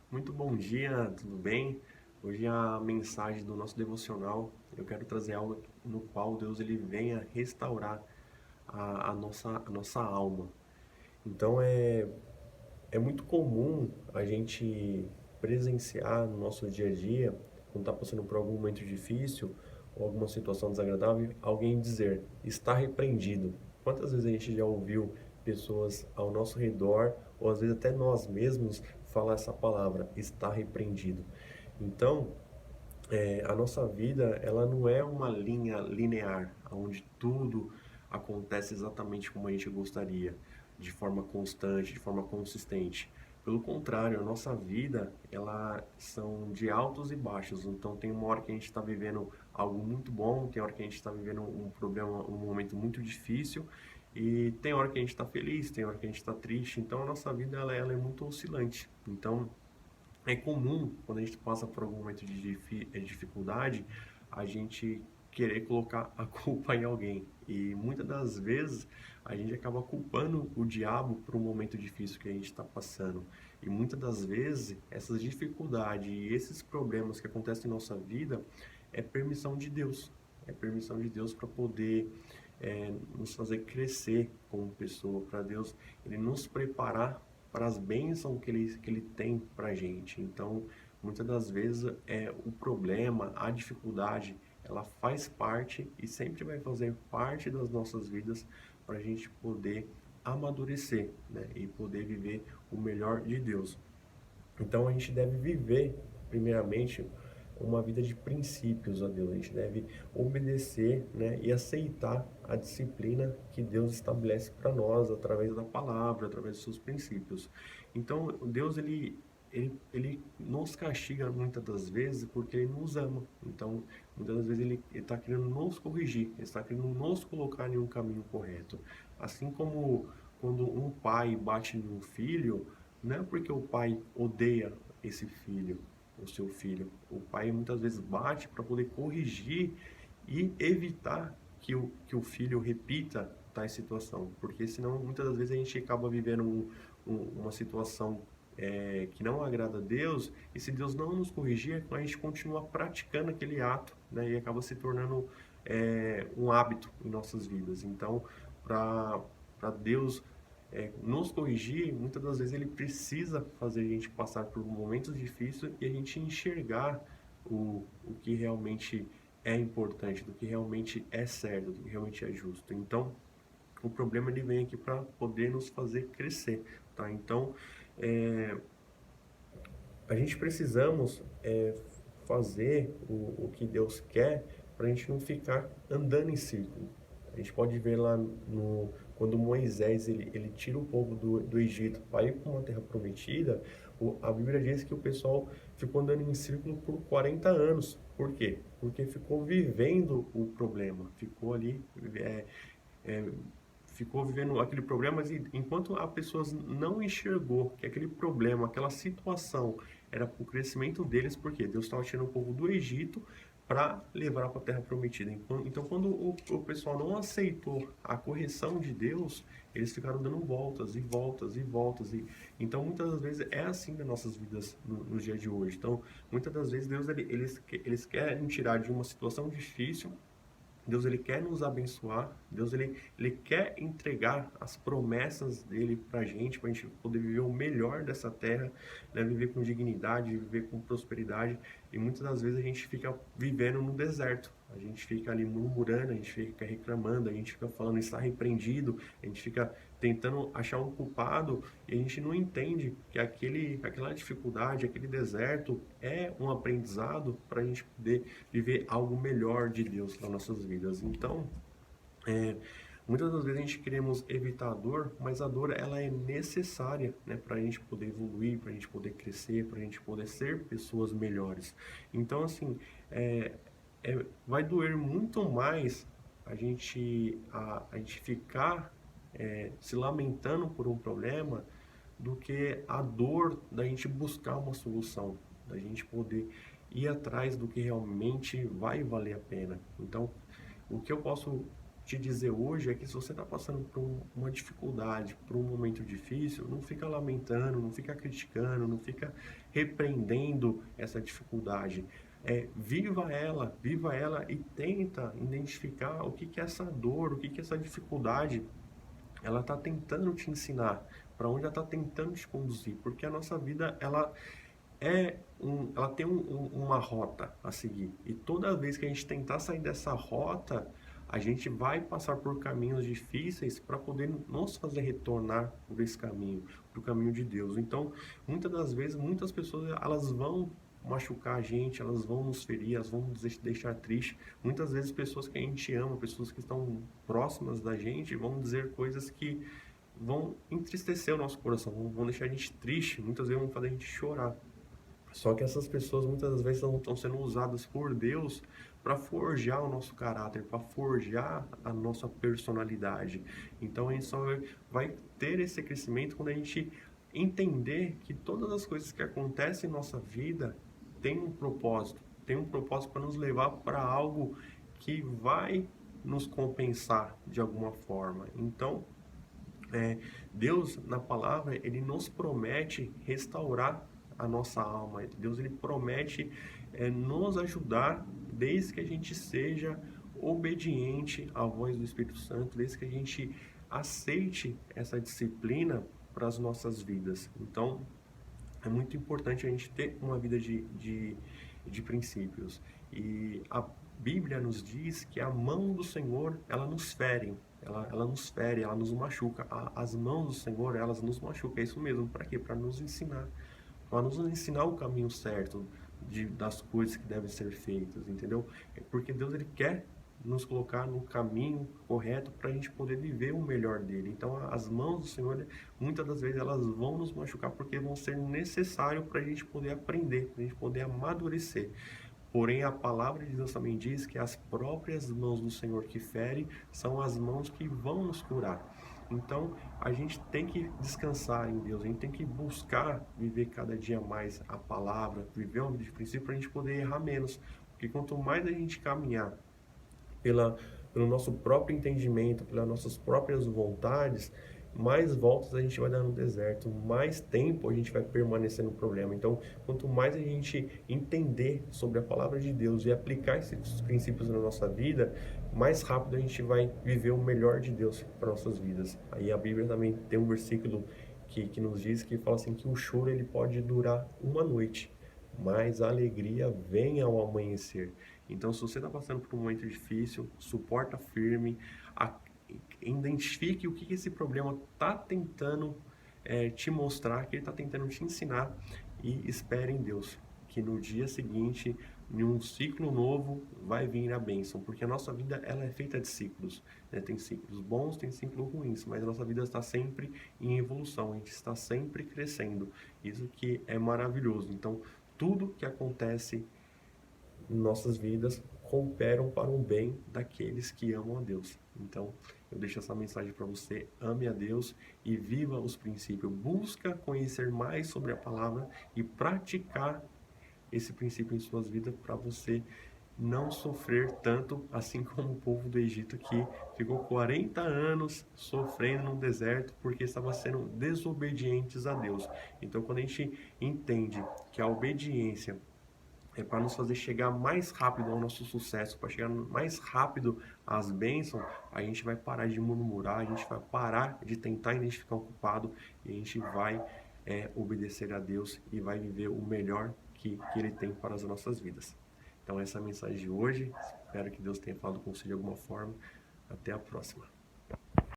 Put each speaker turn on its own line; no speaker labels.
Muito bom dia, tudo bem? Hoje a mensagem do nosso devocional, eu quero trazer algo no qual Deus ele venha restaurar a nossa alma. Então é muito comum a gente presenciar no nosso dia a dia, quando está passando por algum momento difícil ou alguma situação desagradável, alguém dizer, está repreendido. Quantas vezes a gente já ouviu pessoas ao nosso redor, ou às vezes até nós mesmos, falar essa palavra, está repreendido. Então, a nossa vida, ela não é uma linha linear, onde tudo acontece exatamente como a gente gostaria, de forma constante, de forma consistente. Pelo contrário, a nossa vida, ela são de altos e baixos. Então, tem uma hora que a gente está vivendo algo muito bom, tem hora que a gente está vivendo um problema, um momento muito difícil, e tem hora que a gente está feliz, tem hora que a gente está triste. Então, a nossa vida, ela é muito oscilante. Então, é comum, quando a gente passa por algum momento de dificuldade, a gente querer colocar a culpa em alguém. E muitas das vezes a gente acaba culpando o diabo por um momento difícil que a gente está passando. E muitas das vezes essas dificuldades e esses problemas que acontecem em nossa vida é permissão de Deus. É permissão de Deus para poder nos fazer crescer como pessoa, para Deus ele nos preparar para as bênçãos que ele tem para a gente. Então, muitas das vezes o problema, a dificuldade, ela faz parte e sempre vai fazer parte das nossas vidas para a gente poder amadurecer, né? E poder viver o melhor de Deus. Então a gente deve viver, primeiramente, uma vida de princípios a Deus. A gente deve obedecer, né, e aceitar a disciplina que Deus estabelece para nós através da palavra, através dos seus princípios. Então Deus ele nos castiga muitas das vezes porque ele nos ama. Então muitas das vezes ele está querendo nos corrigir, ele está querendo nos colocar em um caminho correto. Assim como quando um pai bate no filho, não é porque o pai odeia esse filho, o seu filho. O pai muitas vezes bate para poder corrigir e evitar que o filho repita tais situação. Porque senão muitas das vezes a gente acaba vivendo uma situação que não agrada a Deus, e se Deus não nos corrigir, a gente continua praticando aquele ato, né, e acaba se tornando um hábito em nossas vidas. Então, para Deus nos corrigir, muitas das vezes ele precisa fazer a gente passar por momentos difíceis e a gente enxergar o que realmente é importante, do que realmente é certo, do que realmente é justo. Então, o problema ele vem aqui para poder nos fazer crescer, tá? Então, é, a gente precisamos fazer o que Deus quer para a gente não ficar andando em círculo. A gente pode ver lá quando Moisés ele tira o povo do Egito para ir para uma terra prometida, a Bíblia diz que o pessoal ficou andando em círculo por 40 anos. Por quê? Porque ficou vivendo o problema, ficou ali é, ficou vivendo aquele problema, mas enquanto a pessoa não enxergou que aquele problema, aquela situação era para o crescimento deles, porque Deus estava tirando o povo do Egito para levar para a Terra Prometida. Então, quando o pessoal não aceitou a correção de Deus, eles ficaram dando voltas e voltas e voltas. Então, muitas das vezes é assim nas nossas vidas no dia de hoje. Então, muitas das vezes Deus eles querem tirar de uma situação difícil. Deus ele quer nos abençoar, Deus ele quer entregar as promessas dele para a gente poder viver o melhor dessa terra, né? Viver com dignidade, viver com prosperidade. E muitas das vezes a gente fica vivendo no deserto, a gente fica ali murmurando, a gente fica reclamando, a gente fica falando está repreendido, a gente fica tentando achar um culpado e a gente não entende que aquela dificuldade, aquele deserto é um aprendizado para a gente poder viver algo melhor de Deus para nossas vidas. Então, é, muitas das vezes a gente queremos evitar a dor, mas a dor ela é necessária, né, para a gente poder evoluir, para a gente poder crescer, para a gente poder ser pessoas melhores. Então, assim, vai doer muito mais a gente ficar se lamentando por um problema do que a dor da gente buscar uma solução, da gente poder ir atrás do que realmente vai valer a pena. Então, o que eu posso te dizer hoje é que se você está passando por uma dificuldade, por um momento difícil, não fica lamentando, não fica criticando, não fica repreendendo essa dificuldade. Viva ela e tenta identificar o que que é essa dor, o que que é essa dificuldade ela está tentando te ensinar, para onde ela está tentando te conduzir, porque a nossa vida ela tem uma rota a seguir. E toda vez que a gente tentar sair dessa rota, a gente vai passar por caminhos difíceis para poder nos fazer retornar por esse caminho, para o caminho de Deus. Então, muitas das vezes, muitas pessoas elas vão machucar a gente, elas vão nos ferir, elas vão nos deixar triste. Muitas vezes pessoas que a gente ama, pessoas que estão próximas da gente, vão dizer coisas que vão entristecer o nosso coração, vão deixar a gente triste, muitas vezes vão fazer a gente chorar. Só que essas pessoas muitas das vezes estão sendo usadas por Deus para forjar o nosso caráter, para forjar a nossa personalidade. Então a gente só vai ter esse crescimento quando a gente entender que todas as coisas que acontecem em nossa vida têm um propósito para nos levar para algo que vai nos compensar de alguma forma. Então, Deus, na palavra, ele nos promete restaurar a nossa alma. Deus, ele promete nos ajudar desde que a gente seja obediente à voz do Espírito Santo, desde que a gente aceite essa disciplina para as nossas vidas. Então, é muito importante a gente ter uma vida de princípios. E a Bíblia nos diz que a mão do Senhor, ela nos fere. Ela nos fere, ela nos machuca. As mãos do Senhor, elas nos machucam. É isso mesmo. Para quê? Para nos ensinar. Para nos ensinar o caminho certo das coisas que devem ser feitas, entendeu? É porque Deus, ele quer nos colocar no caminho correto para a gente poder viver o melhor dele. Então, as mãos do Senhor, muitas das vezes, elas vão nos machucar porque vão ser necessários para a gente poder aprender, para a gente poder amadurecer. Porém, a palavra de Deus também diz que as próprias mãos do Senhor que ferem são as mãos que vão nos curar. Então, a gente tem que descansar em Deus, a gente tem que buscar viver cada dia mais a palavra, viver uma vida de princípio para a gente poder errar menos. Porque quanto mais a gente caminhar pelo nosso próprio entendimento, pelas nossas próprias vontades, mais voltas a gente vai dar no deserto, mais tempo a gente vai permanecer no problema. Então, quanto mais a gente entender sobre a palavra de Deus e aplicar esses princípios na nossa vida, mais rápido a gente vai viver o melhor de Deus para nossas vidas. Aí a Bíblia também tem um versículo que nos diz, que fala assim, que o choro ele pode durar uma noite, mas a alegria vem ao amanhecer. Então, se você está passando por um momento difícil, suporta firme, identifique o que esse problema está tentando te mostrar, que ele está tentando te ensinar, e espere em Deus, que no dia seguinte, em um ciclo novo, vai vir a bênção, porque a nossa vida ela é feita de ciclos, né? Tem ciclos bons, tem ciclos ruins, mas a nossa vida está sempre em evolução, a gente está sempre crescendo, isso que é maravilhoso. Então, tudo que acontece em nossas vidas cooperam para o bem daqueles que amam a Deus. Então, eu deixo essa mensagem para você: ame a Deus e viva os princípios. Busca conhecer mais sobre a palavra e praticar esse princípio em suas vidas para você não sofrer tanto, assim como o povo do Egito, que ficou 40 anos sofrendo no deserto porque estava sendo desobedientes a Deus. Então, quando a gente entende que a obediência é para nos fazer chegar mais rápido ao nosso sucesso, para chegar mais rápido às bênçãos, a gente vai parar de murmurar, a gente vai parar de tentar identificar o culpado e a gente vai obedecer a Deus e vai viver o melhor que Ele tem para as nossas vidas. Então essa é a mensagem de hoje, espero que Deus tenha falado com você de alguma forma. Até a próxima.